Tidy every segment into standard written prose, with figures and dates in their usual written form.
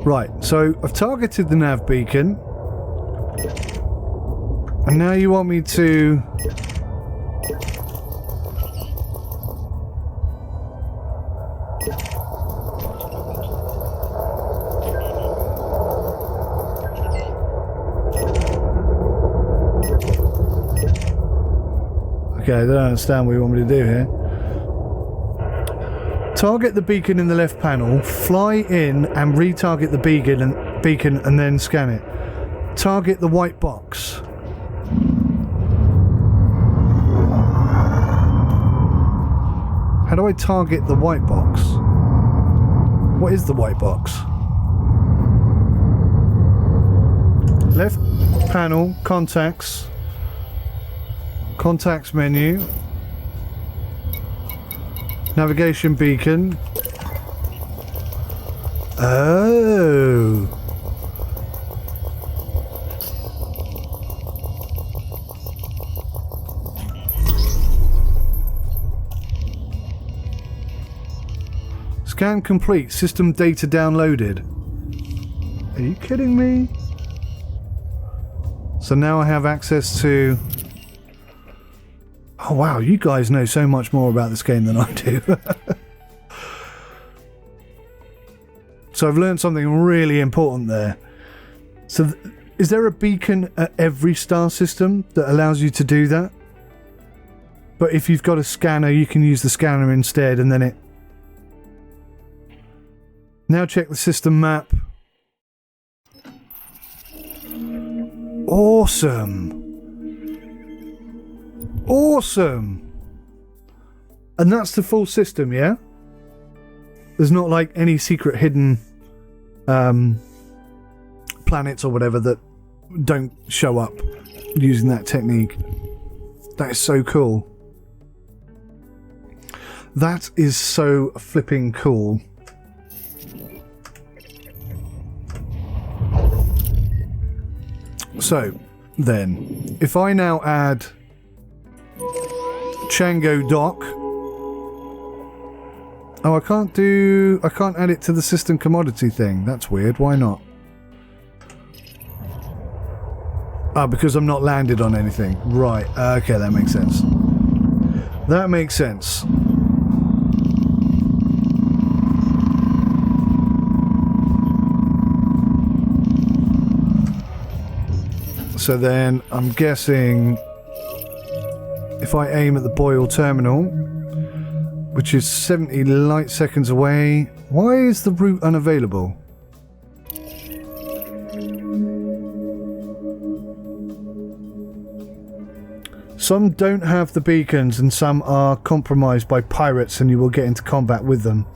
Right, so I've targeted the nav beacon. And now you want me to... Okay, I don't understand what you want me to do here. Target the beacon in the left panel, fly in and retarget the beacon and then scan it. Target the white box. How do I target the white box? What is the white box? Left panel, contacts. Contacts menu. Navigation beacon. Oh. Scan complete. System data downloaded. Are you kidding me? So now I have access to... Oh wow, you guys know so much more about this game than I do. So I've learned something really important there. So is there a beacon at every star system that allows you to do that? But if you've got a scanner, you can use the scanner instead, and then it... Now check the system map. Awesome. Awesome. And that's the full system, yeah? There's not like any secret hidden planets or whatever that don't show up using that technique. That is so cool. That is so flipping cool. So, then, if I now add Chango Dock... Oh, I can't add it to the system commodity thing. That's weird. Why not? Ah, because I'm not landed on anything. Right. Okay, that makes sense. That makes sense. So then, I'm guessing if I aim at the Boyle terminal, which is 70 light seconds away, why is the route unavailable? Some don't have the beacons and some are compromised by pirates and you will get into combat with them.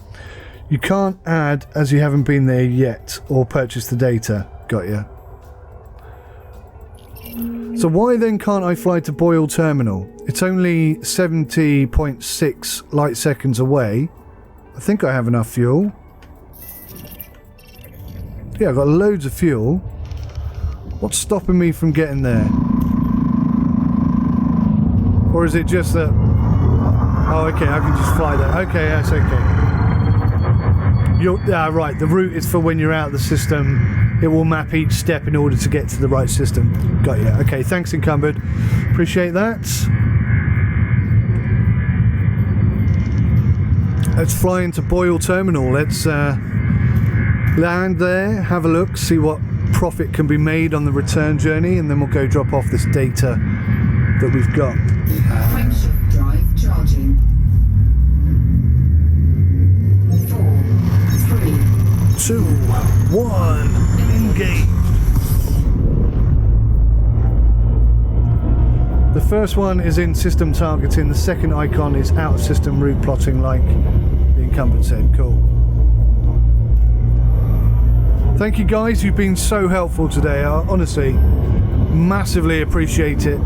You can't add as you haven't been there yet or purchase the data. Got ya. So why then can't I fly to Boyle Terminal? It's only 70.6 light seconds away. I think I have enough fuel. Yeah, I've got loads of fuel. What's stopping me from getting there? Or is it just that... Oh, okay, I can just fly there. Okay, that's okay. Right, the route is for when you're out of the system. It will map each step in order to get to the right system. Got you. Okay, thanks, Encumbered. Appreciate that. Let's fly into Boyle Terminal. Let's land there, have a look, see what profit can be made on the return journey, and then we'll go drop off this data that we've got. Frameshift drive charging. 4, 3, 2, 1. Engage. The first one is in system targeting, the second icon is out of system route plotting, like the Encumbered said. Cool. Thank you guys, you've been so helpful today. I honestly massively appreciate it.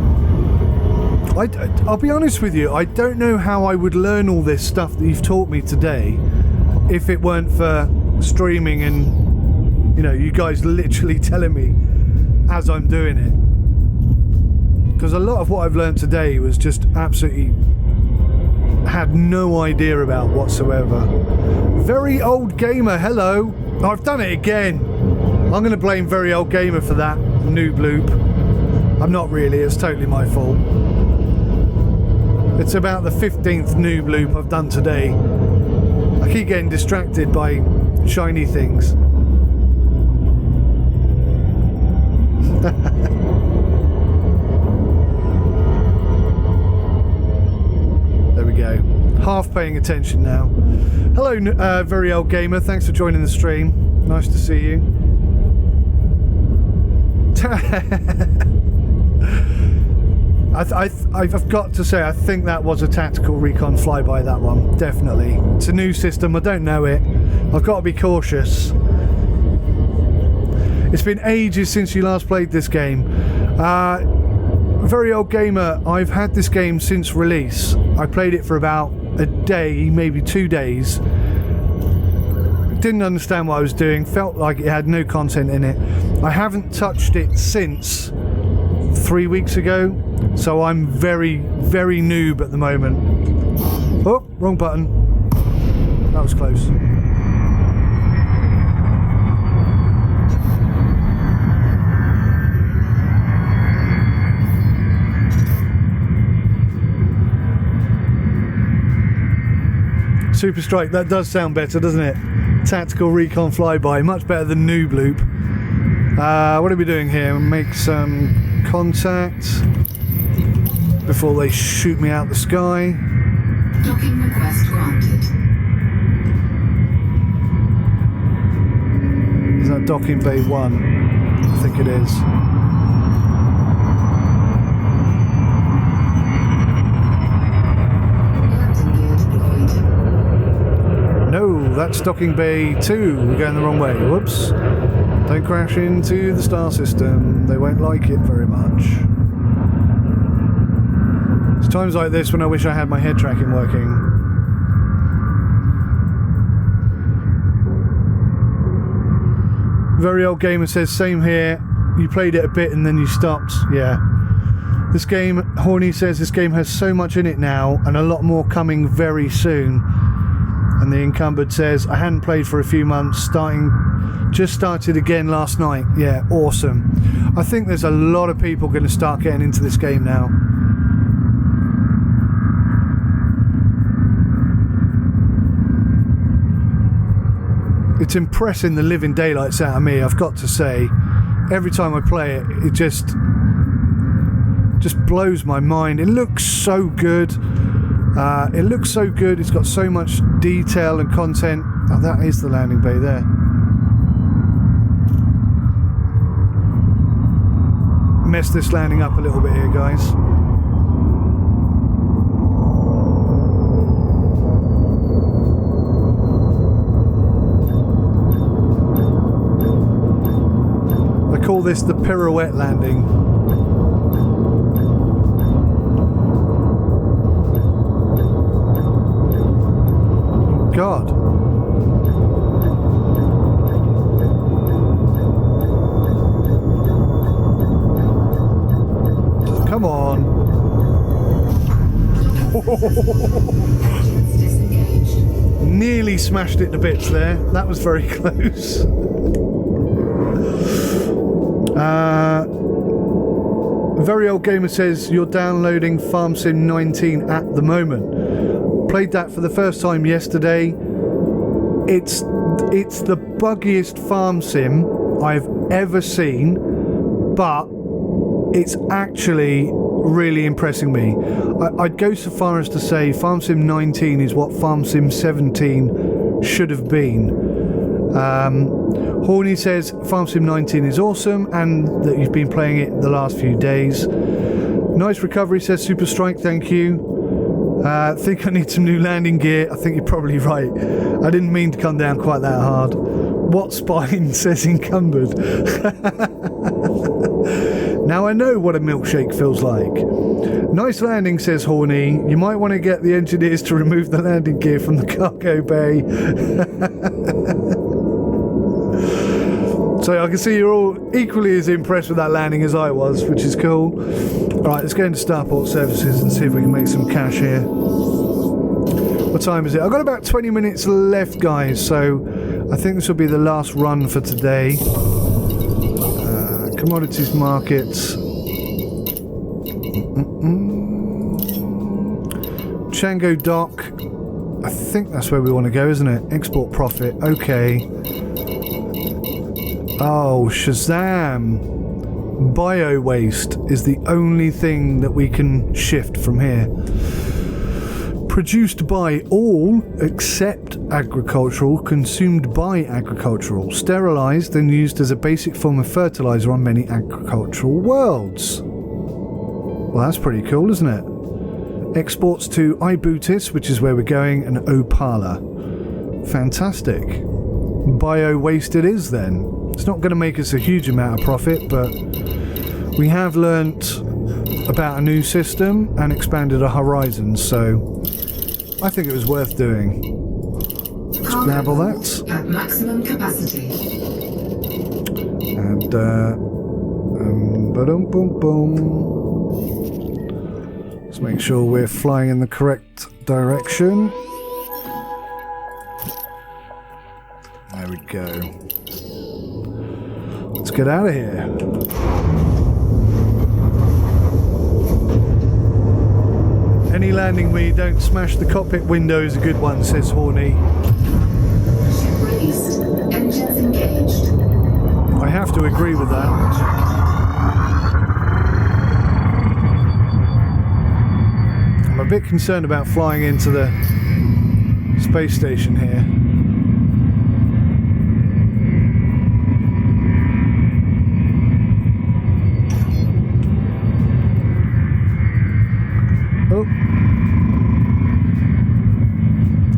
I'll be honest with you, I don't know how I would learn all this stuff that you've taught me today if it weren't for streaming and, you know, you guys literally telling me as I'm doing it. Because a lot of what I've learned today was just absolutely had no idea about whatsoever. Very old gamer, hello. I've done it again. I'm going to blame Very Old Gamer for that noob loop. I'm not really, it's totally my fault. It's about the 15th noob loop I've done today. I keep getting distracted by shiny things. There we go. Half paying attention now. Hello, Very Old Gamer. Thanks for joining the stream. Nice to see you. I've got to say, I think that was a tactical recon flyby, that one. Definitely. It's a new system. I don't know it. I've got to be cautious. It's been ages since you last played this game. Very Old Gamer, I've had this game since release. I played it for about a day, maybe 2 days. Didn't understand what I was doing, felt like it had no content in it. I haven't touched it since 3 weeks ago, so I'm very, very noob at the moment. Oh, wrong button. That was close. Super Strike, that does sound better, doesn't it? Tactical recon flyby, much better than noob loop. What are we doing here? Make some contact before they shoot me out the sky. Docking request granted. Is that docking bay 1? I think it is. No, that's docking bay 2. We're going the wrong way. Whoops. Don't crash into the star system. They won't like it very much. It's times like this when I wish I had my head tracking working. Very Old Gamer says, same here. You played it a bit and then you stopped. Yeah. This game, Horny says, this game has so much in it now and a lot more coming very soon. And the Encumbered says, I hadn't played for a few months, just started again last night. Yeah, awesome. I think there's a lot of people going to start getting into this game now. It's impressing the living daylights out of me, I've got to say. Every time I play it, it just blows my mind. It looks so good. It looks so good. It's got so much detail and content. Oh, that is the landing bay there. Mess this landing up a little bit here, guys. I call this the pirouette landing. God. Come on. Nearly smashed it to bits there. That was very close. Very Old Gamer says you're downloading Farm Sim 19 at the moment. Played that for the first time yesterday. It's the buggiest farm sim I've ever seen, but it's actually really impressing me. I'd go so far as to say Farm Sim 19 is what Farm Sim 17 should have been. Horny says Farm Sim 19 is awesome and that you've been playing it the last few days. Nice recovery, says Super Strike, thank you. Think I need some new landing gear. I think you're probably right. I didn't mean to come down quite that hard. What spine, says Encumbered. Now I know what a milkshake feels like. Nice landing, says Horny. You might want to get the engineers to remove the landing gear from the cargo bay. So I can see you're all equally as impressed with that landing as I was, which is cool. Alright, let's go into Starport Services and see if we can make some cash here. What time is it? I've got about 20 minutes left, guys, so I think this will be the last run for today. Commodities markets. Chango Dock. I think that's where we want to go, isn't it? Export profit. Okay. Oh, Shazam! Bio waste is the only thing that we can shift from here. Produced by all except agricultural, consumed by agricultural, sterilized and used as a basic form of fertilizer on many agricultural worlds. Well, that's pretty cool, isn't it? Exports to Ibutis, which is where we're going, and Opala. Fantastic. Bio waste it is then. It's not going to make us a huge amount of profit, but we have learnt about a new system and expanded our horizons, so I think it was worth doing. Let's grab all that. At maximum capacity. And ba-dum-bum-bum. Let's make sure we're flying in the correct direction. There we go. Let's get out of here. Any landing where you don't smash the cockpit window is a good one, says Horny. Ship released. Engines engaged. I have to agree with that. I'm a bit concerned about flying into the space station here. Oh.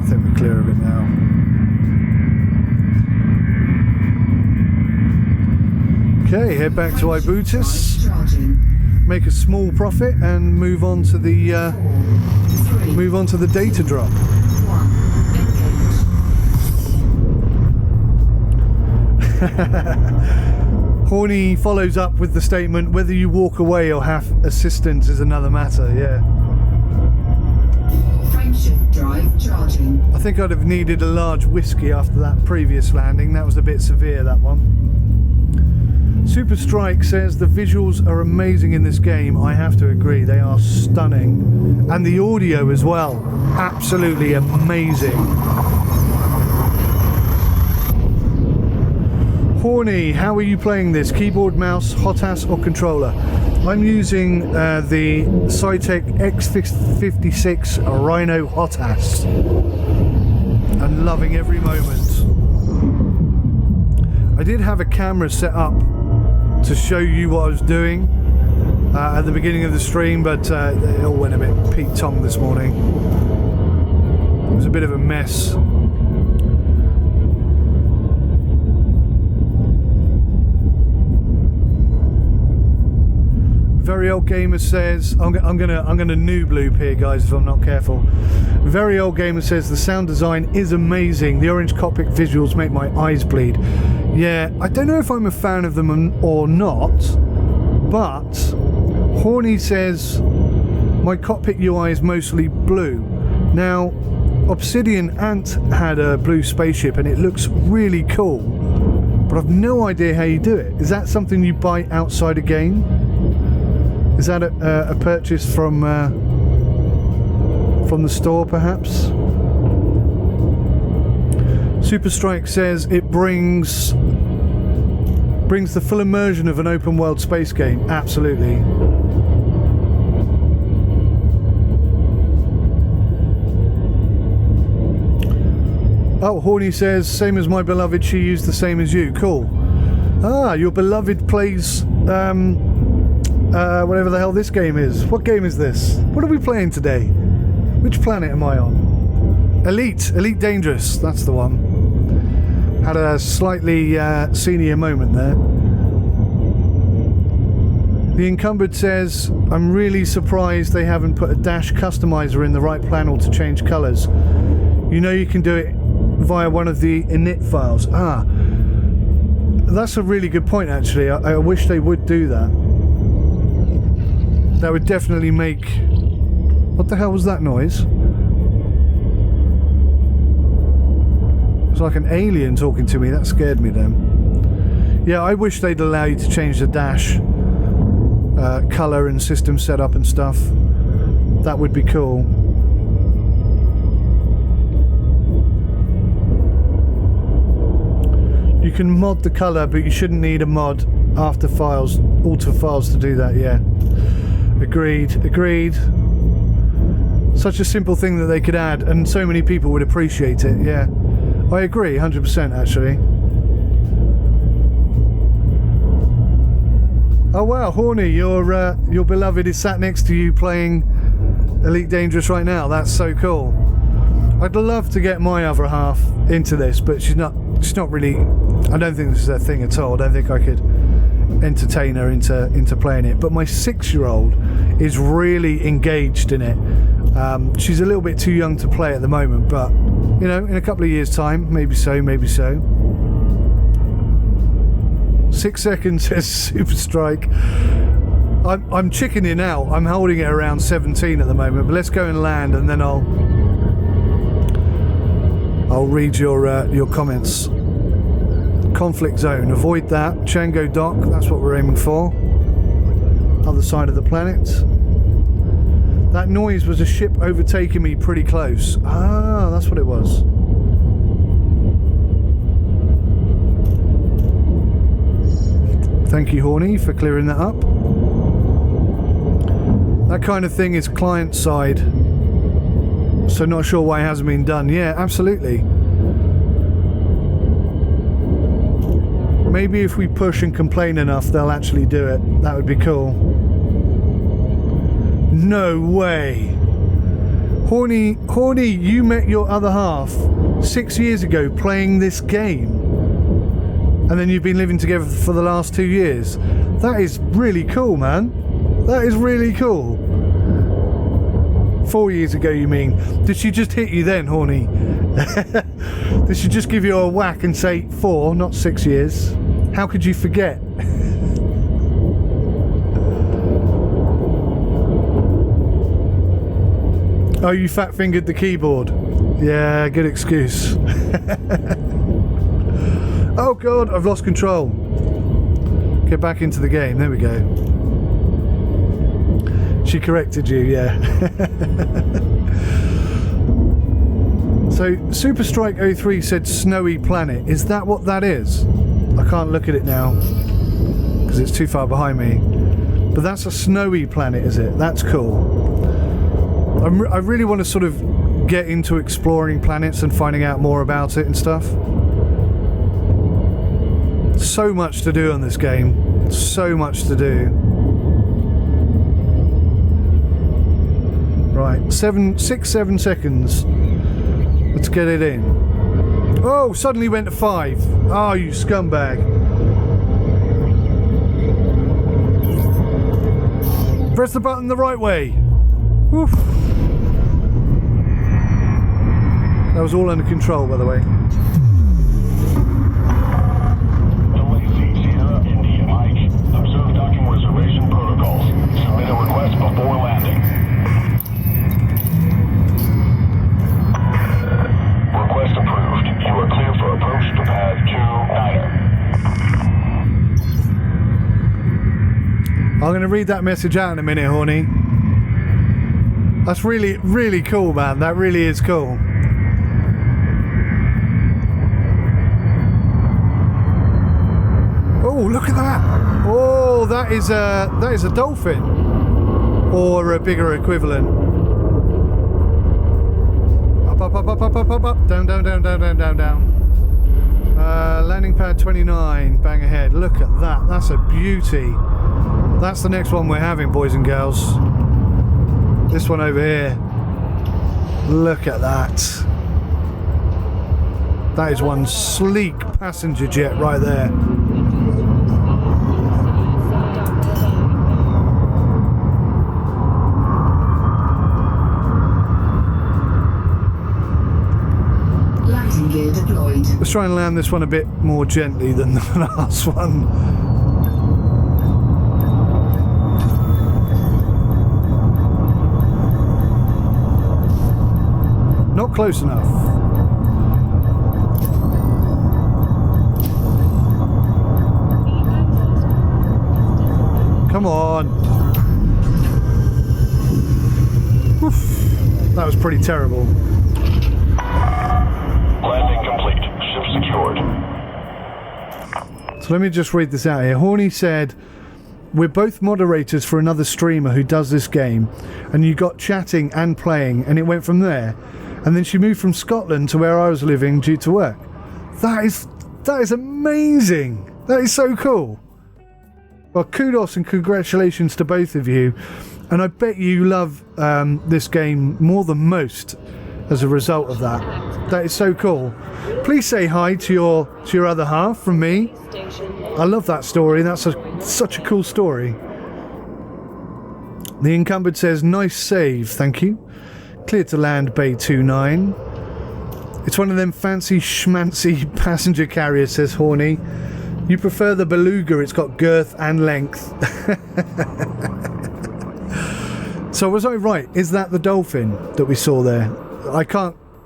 I think we're clear of it now. Okay, head back to Ibutis, make a small profit, and move on to the data drop. Horny follows up with the statement, whether you walk away or have assistance is another matter. Yeah. Frameshift drive charging. I think I'd have needed a large whiskey after that previous landing. That was a bit severe, that one. Super Strike says the visuals are amazing in this game. I have to agree, they are stunning. And the audio as well. Absolutely amazing. Horny, how are you playing this? Keyboard, mouse, HOTAS or controller? I'm using the Cytec X56 Rhino HOTAS. I'm loving every moment. I did have a camera set up to show you what I was doing at the beginning of the stream, but it all went a bit Pete Tong this morning. It was a bit of a mess. Very Old Gamer says, I'm gonna noob loop here, guys, if I'm not careful. Very Old Gamer says the sound design is amazing. The orange cockpit visuals make my eyes bleed. Yeah, I don't know if I'm a fan of them or not, but Horny says my cockpit UI is mostly blue. Now, Obsidian Ant had a blue spaceship and it looks really cool, but I've no idea how you do it. Is that something you buy outside a game? Is that a purchase from the store, perhaps? Super Strike says it brings the full immersion of an open world space game. Absolutely. Oh, Horny says, same as my beloved, she used the same as you. Cool. Ah, your beloved plays whatever the hell this game is. What game is this? What are we playing today? Which planet am I on? Elite Dangerous, that's the one. Had a slightly senior moment there. The Encumbered says, I'm really surprised they haven't put a dash customizer in the right panel to change colours. You know you can do it via one of the init files. Ah, that's a really good point actually. I wish they would do that. That would definitely make... What the hell was that noise? It was like an alien talking to me. That scared me then. Yeah, I wish they'd allow you to change the dash colour and system setup and stuff. That would be cool. You can mod the colour, but you shouldn't need a mod after files, alter files to do that, yeah. Agreed. Such a simple thing that they could add, and so many people would appreciate it, yeah. I agree, 100% actually. Oh wow, Horny, your beloved is sat next to you playing Elite Dangerous right now. That's so cool. I'd love to get my other half into this, but she's not really, I don't think this is her thing at all. I don't think I could entertain her into playing it. But my 6-year-old is really engaged in it. She's a little bit too young to play at the moment, but you know, in a couple of years' time, maybe so. 6 seconds says Super Strike. I'm chickening out. I'm holding it around 17 at the moment, but let's go and land, and then I'll read your comments. Conflict zone. Avoid that. Chango Dock. That's what we're aiming for. Other side of the planet. That noise was a ship overtaking me pretty close. Ah, that's what it was. Thank you, Horny, for clearing that up. That kind of thing is client side, so not sure why it hasn't been done. Yeah, absolutely. Maybe if we push and complain enough, they'll actually do it. That would be cool. No way. Horny, you met your other half 6 years ago playing this game. And then you've been living together for the last 2 years. That is really cool, man. That is really cool. 4 years ago, you mean? Did she just hit you then, Horny? Did she just give you a whack and say 4, not 6 years? How could you forget? Oh, you fat-fingered the keyboard. Yeah, good excuse. Oh god, I've lost control. Get back into the game, there we go. She corrected you, yeah. So, Super Strike 03 said Snowy Planet. Is that what that is? I can't look at it now, because it's too far behind me. But that's a snowy planet, is it? That's cool. I really want to sort of get into exploring planets and finding out more about it and stuff. So much to do on this game. So much to do. Right, 7 seconds. Let's get it in. Oh, suddenly went to 5. Oh, you scumbag. Press the button the right way. Oof. That was all under control, by the way. India Mike. Observe docking reservation protocols. Submit a request before landing. Request approved. You are clear for approach to pad 2-9er. I'm going to read that message out in a minute, Horny. That's really, really cool, man. That really is cool. Oh, look at that! Oh, that is a dolphin, or a bigger equivalent. Up, down. Landing pad 29, bang ahead. Look at that. That's a beauty. That's the next one we're having, boys and girls. This one over here. Look at that. That is one sleek passenger jet right there. Landing gear deployed. Let's try and land this one a bit more gently than the last one. Not close enough. Come on. Oof. That was pretty terrible. Landing complete. Ship secured. So let me just read this out here. Horny said, we're both moderators for another streamer who does this game, and you got chatting and playing, and it went from there. And then she moved from Scotland to where I was living due to work. That is amazing. That is so cool. Well, kudos and congratulations to both of you. And I bet you love this game more than most as a result of that. That is so cool. Please say hi to your other half from me. I love that story. That's such a cool story. The incumbent says, nice save, thank you. Clear to land Bay 29. It's one of them fancy schmancy passenger carriers, says Horny. You prefer the Beluga, it's got girth and length. So was I right? Is that the dolphin that we saw there?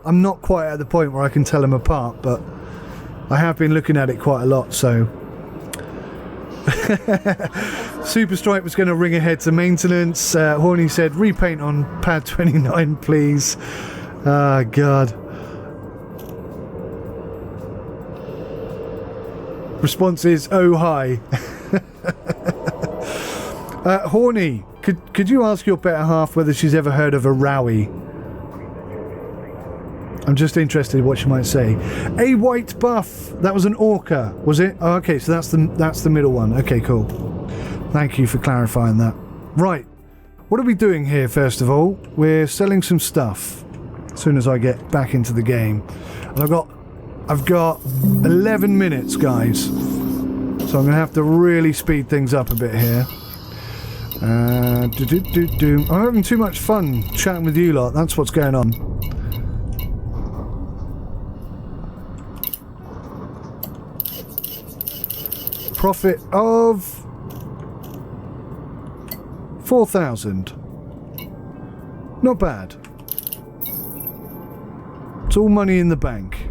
I'm not quite at the point where I can tell them apart, but I have been looking at it quite a lot, so. Super Strike was going to ring ahead to maintenance. Horny said, repaint on pad 29, please. Ah, God. Response is, oh, hi. Horny, could you ask your better half whether she's ever heard of a Rowie? I'm just interested in what she might say. A white buff. That was an orca, was it? Oh, okay, so that's the middle one. Okay, cool. Thank you for clarifying that. Right. What are we doing here, first of all? We're selling some stuff as soon as I get back into the game. And I've got 11 minutes, guys. So I'm going to have to really speed things up a bit here. I'm having too much fun chatting with you lot. That's what's going on. Profit of 4,000. Not bad. It's all money in the bank.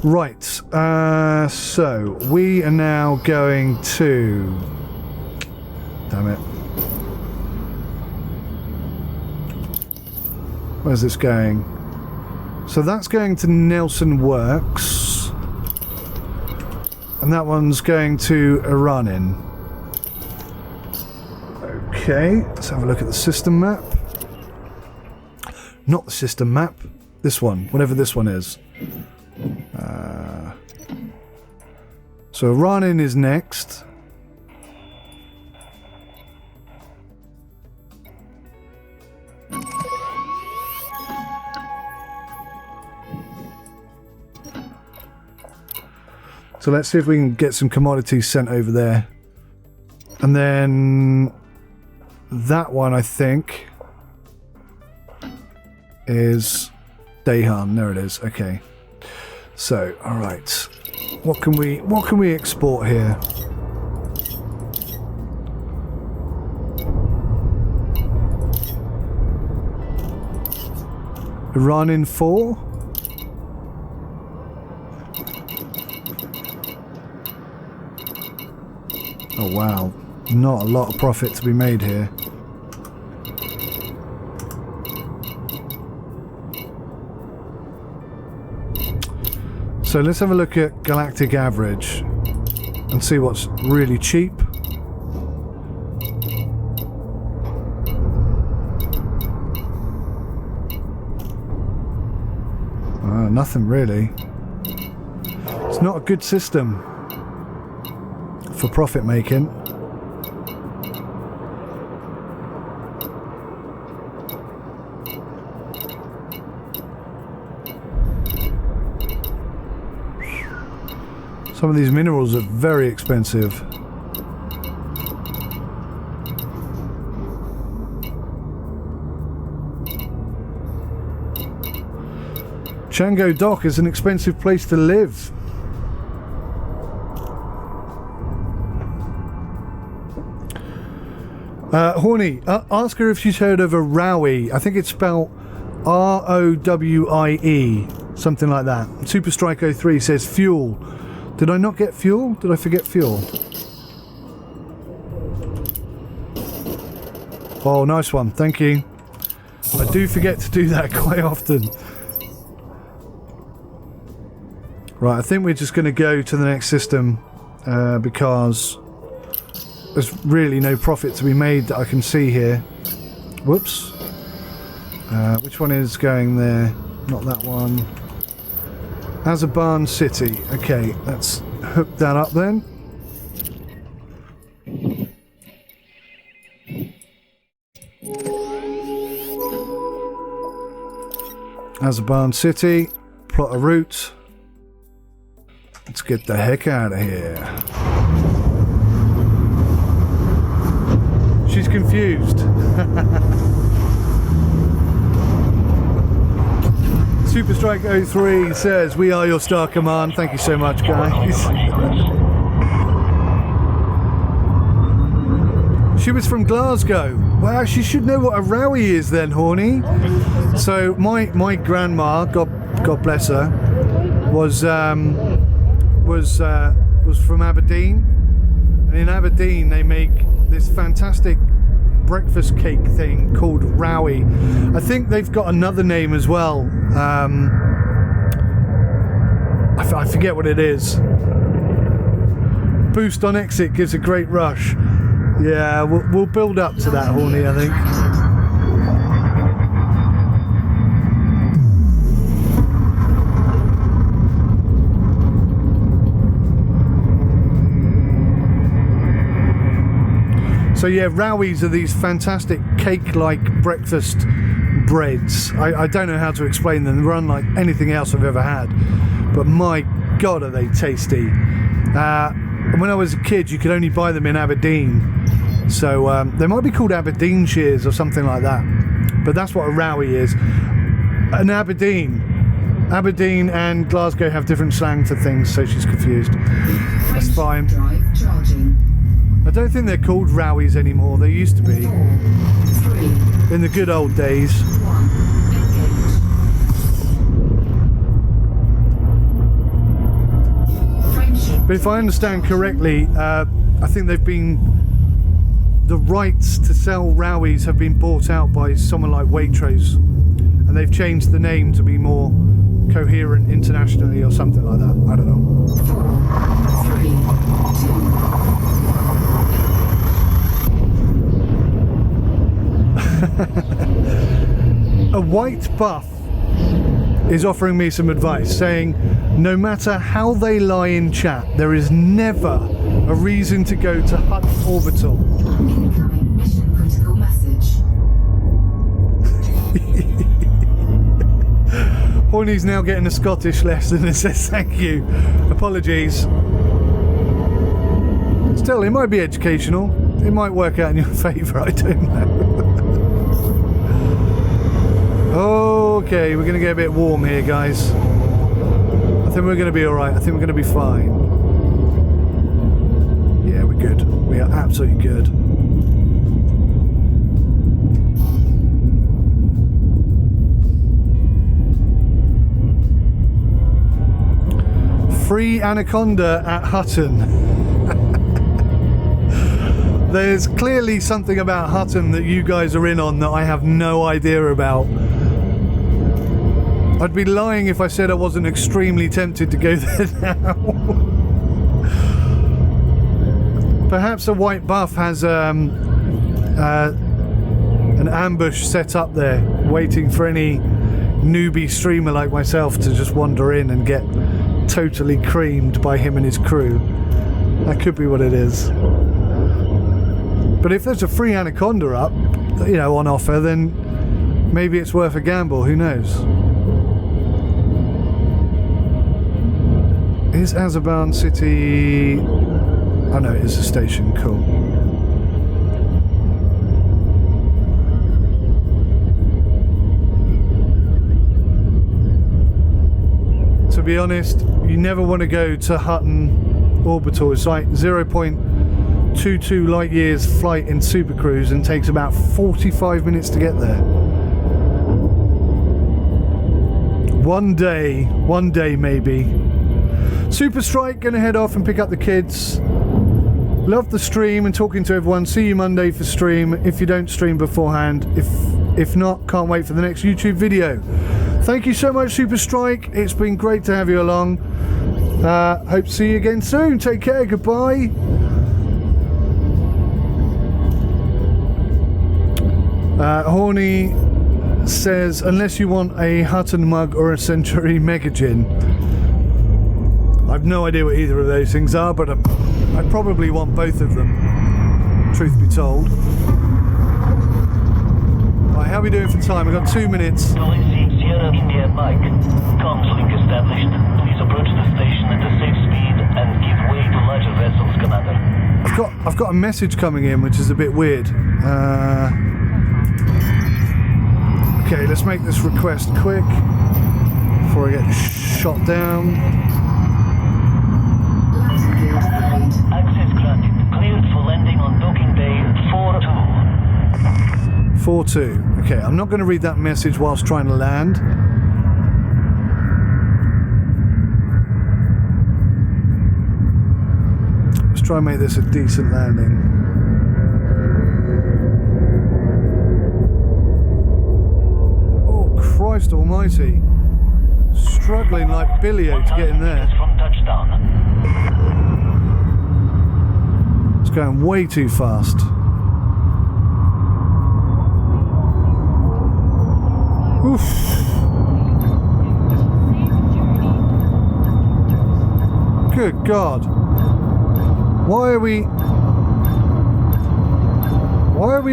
Right, so we are now going to... Damn it. Where's this going? So that's going to Nelson Works. And that one's going to Iranin. Okay, let's have a look at the system map. Not the system map. This one, whatever this one is. So Iranin is next. So let's see if we can get some commodities sent over there. And then that one, I think, is Dahan. There it is. Okay. So, all right. What can we export here? Iranin 4. Oh wow, not a lot of profit to be made here. So let's have a look at galactic average and see what's really cheap. Nothing really. It's not a good system for profit making. Some of these minerals are very expensive. Chango Dock is an expensive place to live. Horny, ask her if she's heard of a Rowie. I think it's spelled R-O-W-I-E, something like that. Super Strike 03 says fuel. Did I not get fuel? Did I forget fuel? Oh, nice one. Thank you. I do forget to do that quite often. Right, I think we're just going to go to the next system because there's really no profit to be made that I can see here. Whoops. Which one is going there? Not that one. Azerbaijan City. Okay, let's hook that up then. Azerbaijan City. Plot a route. Let's get the heck out of here. She's confused. Super Strike 03 says, "We are your star command." Thank you so much, guys. She was from Glasgow. Wow, she should know what a rowie is then, Horny. So my grandma, God bless her, was from Aberdeen, and in Aberdeen they make this fantastic breakfast cake thing called rowie. I think they've got another name as well. I forget what it is. Boost on exit gives a great rush. Yeah, we'll build up to that, Horny, I think. So yeah, rowies are these fantastic cake-like breakfast breads. I don't know how to explain them. They're unlike anything else I've ever had. But my God, are they tasty. When I was a kid, you could only buy them in Aberdeen. So they might be called Aberdeenshires or something like that. But that's what a rowie is. And Aberdeen and Glasgow have different slang for things, so she's confused. That's fine. I don't think they're called rowies anymore. They used to be. 4, 3, in the good old days. 1, engage. But if I understand correctly, I think the rights to sell rowies have been bought out by someone like Waitrose, and they've changed the name to be more coherent internationally or something like that. I don't know. 4, 3, 2. A white buff is offering me some advice, saying no matter how they lie in chat, there is never a reason to go to Hut Orbital. Incoming mission critical message. Horny's now getting a Scottish lesson and says thank you. Apologies. Still, it might be educational. It might work out in your favour, I don't know. Okay, we're going to get a bit warm here, guys. I think we're going to be alright. I think we're going to be fine. Yeah, we're good. We are absolutely good. Free Anaconda at Hutton. There's clearly something about Hutton that you guys are in on that I have no idea about. I'd be lying if I said I wasn't extremely tempted to go there now. Perhaps a white buff has an ambush set up there, waiting for any newbie streamer like myself to just wander in and get totally creamed by him and his crew. That could be what it is. But if there's a free Anaconda up, on offer, then maybe it's worth a gamble, who knows? Is Azerbaijan City... Oh no, it is a station, cool. To be honest, you never want to go to Hutton Orbital. It's like 0.22 light years flight in Super Cruise and takes about 45 minutes to get there. One day maybe. Super Strike, gonna head off and pick up the kids. Love the stream and talking to everyone. See you Monday for stream if you don't stream beforehand. If not, can't wait for the next YouTube video. Thank you so much, Super Strike. It's been great to have you along. Hope to see you again soon. Take care. Goodbye. Horny says, unless you want a Hutton mug or a Century Mega Gin. I've no idea what either of those things are, but I probably want both of them, truth be told. Right, how are we doing for time? We've got 2 minutes. Galaxy Sierra India Mike. Comms link established. Please approach the station at a safe speed and give way to larger vessels, Commander. I've got a message coming in, which is a bit weird. Okay, let's make this request quick before I get shot down. Access granted. Cleared for landing on docking bay 4-2. 4-2. Okay, I'm not going to read that message whilst trying to land. Let's try and make this a decent landing. Oh, Christ almighty. Struggling like Billio to get in there. From touchdown. It's going way too fast. Oof. Good God. Why are we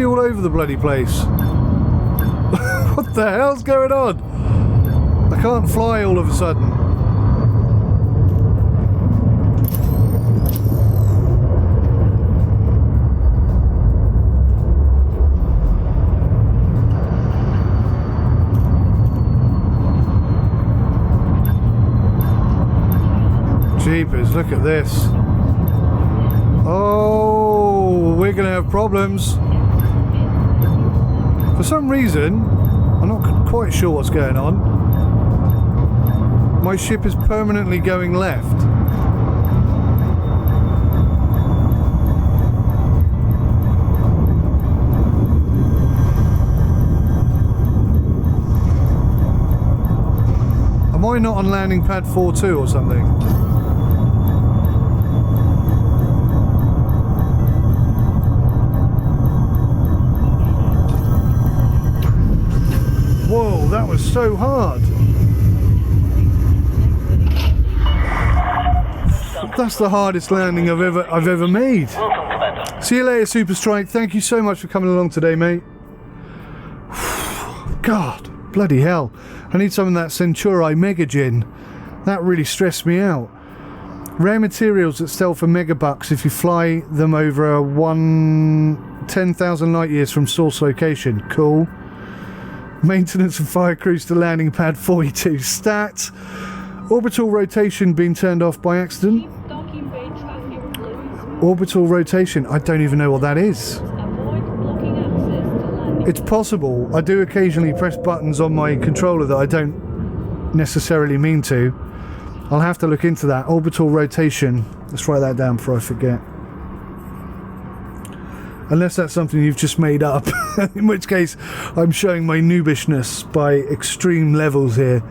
all over the bloody place? What the hell's going on? I can't fly all of a sudden. Jeepers, look at this. Oh, we're going to have problems. For some reason, I'm not quite sure what's going on. My ship is permanently going left. Am I not on landing pad 4-2 or something? Whoa, that was so hard. That's the hardest landing I've ever made. Welcome, Commander. See you later, Super Strike. Thank you so much for coming along today, mate. God, bloody hell. I need some of that Centuri Mega Gin. That really stressed me out. Rare materials that sell for megabucks if you fly them over 10,000 light years from source location. Cool. Maintenance and fire crews to landing pad 42. Stat. Orbital rotation being turned off by accident. Orbital rotation. I don't even know what that is. It's possible. I do occasionally press buttons on my controller that I don't necessarily mean to. I'll have to look into that. Orbital rotation. Let's write that down before I forget. Unless that's something you've just made up, in which case I'm showing my noobishness by extreme levels here.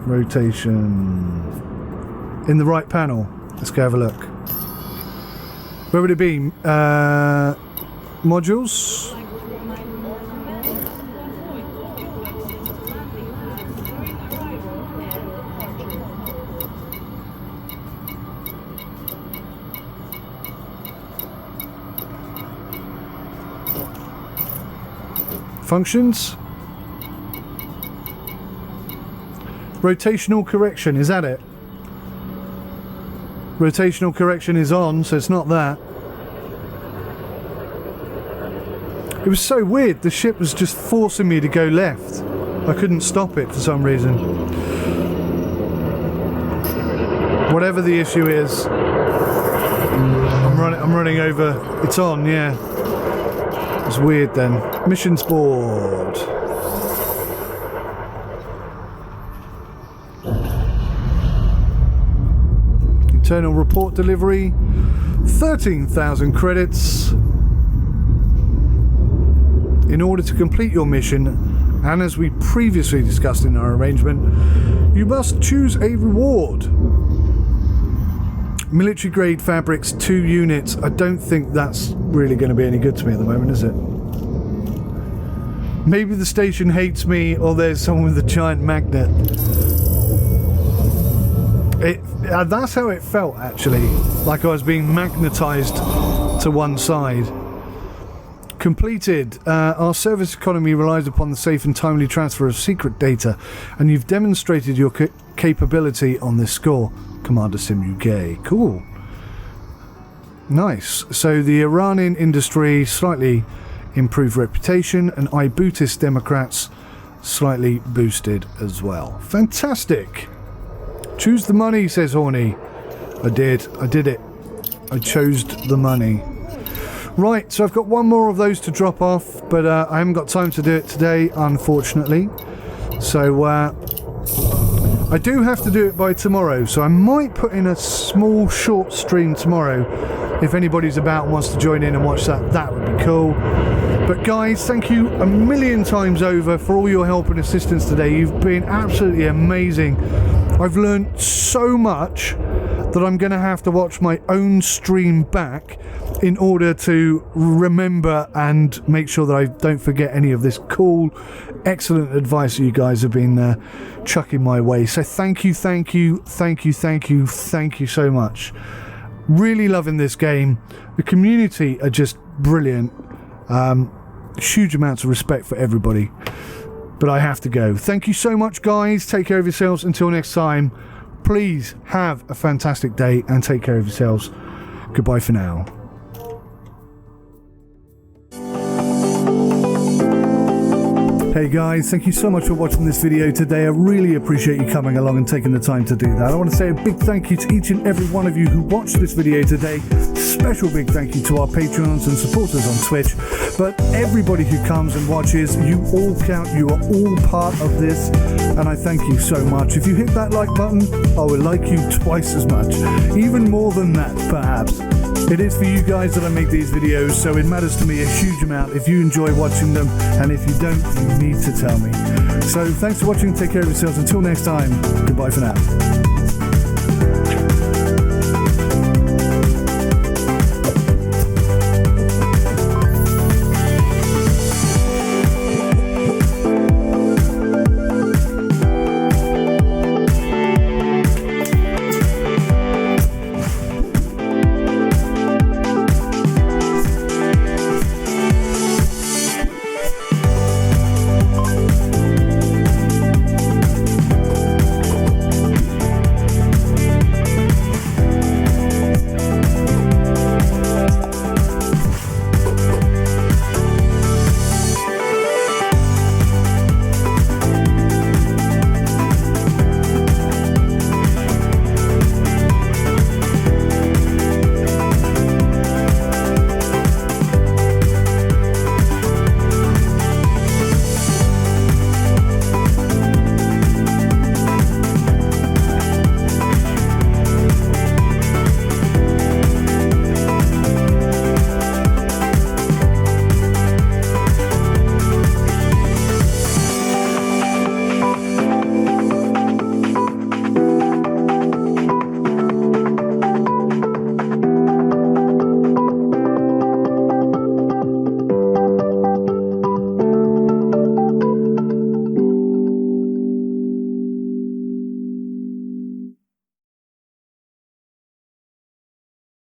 Rotation. In the right panel. Let's go have a look. Where would it be? Modules? Functions. Rotational correction, is that it? Rotational correction is on, so it's not that. It was so weird, the ship was just forcing me to go left. I couldn't stop it for some reason. Whatever the issue is, I'm running over. It's on, yeah. It's weird then. Missions board. Internal report delivery. 13,000 credits in order to complete your mission, and as we previously discussed in our arrangement, you must choose a reward. Military grade fabrics, 2 units. I don't think that's really going to be any good to me at the moment, is it? Maybe the station hates me, or there's someone with a giant magnet. That's how it felt, actually, like I was being magnetized to one side. Completed. Our service economy relies upon the safe and timely transfer of secret data, and you've demonstrated your capability on this score. Commander Sim UK. Cool. Nice. So the Iranian industry slightly improved reputation, and Ibootis Democrats slightly boosted as well. Fantastic. Choose the money, says Horny. I did it. I chose the money. Right, so I've got one more of those to drop off, but I haven't got time to do it today, unfortunately. So I do have to do it by tomorrow, so I might put in a small short stream tomorrow. If anybody's about and wants to join in and watch that, that would be cool. But guys, thank you a million times over for all your help and assistance today. You've been absolutely amazing. I've learned so much that I'm going to have to watch my own stream back in order to remember and make sure that I don't forget any of this cool, excellent advice that you guys have been chucking my way. So thank you so much. Really loving this game. The community are just brilliant. Huge amounts of respect for everybody. But I have to go. Thank you so much, guys. Take care of yourselves. Until next time, please have a fantastic day and take care of yourselves. Goodbye for now. Hey guys, thank you so much for watching this video today. I really appreciate you coming along and taking the time to do that. I want to say a big thank you to each and every one of you who watched this video today. Special big thank you to our Patreons and supporters on Twitch. But everybody who comes and watches, you all count, you are all part of this, and I thank you so much. If you hit that like button, I will like you twice as much. Even more than that, perhaps. It is for you guys that I make these videos, so it matters to me a huge amount if you enjoy watching them, and if you don't, you need to tell me. So thanks for watching, take care of yourselves, until next time, goodbye for now.